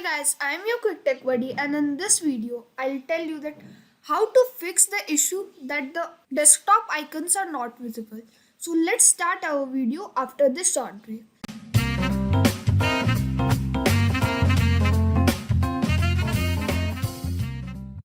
guys, I am your quick tech buddy, and in this video I'll tell you that how to fix the issue that the desktop icons are not visible. So let's start our video after this short break.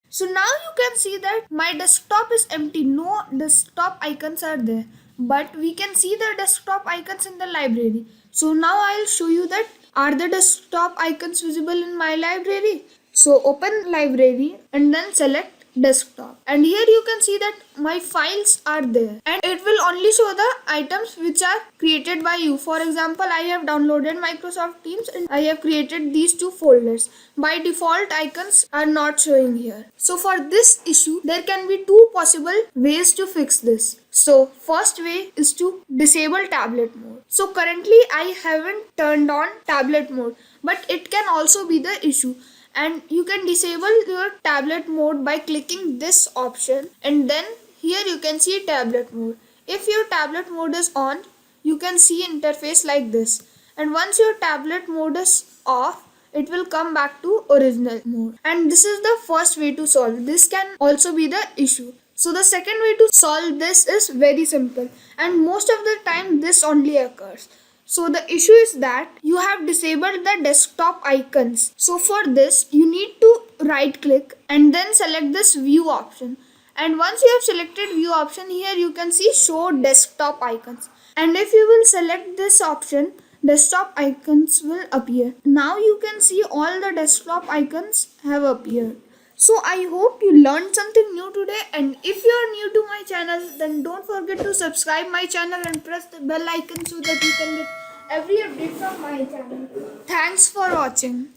So now you can see that my desktop is empty, no desktop icons are there, but we can see the desktop icons in the library. So now I'll show you that are the desktop icons visible in my library. So open library and then select desktop, and here you can see that my files are there and it will only show the items which are created by you. For example, I have downloaded Microsoft Teams and I have created these two folders. By default, icons are not showing here. So for this issue there can be two possible ways to fix this. So first way is to disable tablet mode. So currently I haven't turned on tablet mode, but it can also be the issue, and you can disable your tablet mode by clicking this option, and then here you can see tablet mode. If your tablet mode is on, you can see interface like this, and once your tablet mode is off, it will come back to original mode. And this is the first way to solve. This can also be the issue. So the second way to solve this is very simple, and most of the time this only occurs. So the issue is that you have disabled the desktop icons. So for this you need to right click and then select this view option. And once you have selected view option, here you can see show desktop icons. And if you will select this option, desktop icons will appear. Now you can see all the desktop icons have appeared. So I hope you learned something new today, and if you are new to my channel, then don't forget to subscribe my channel and press the bell icon so that you can get every update from my channel. Thanks for watching.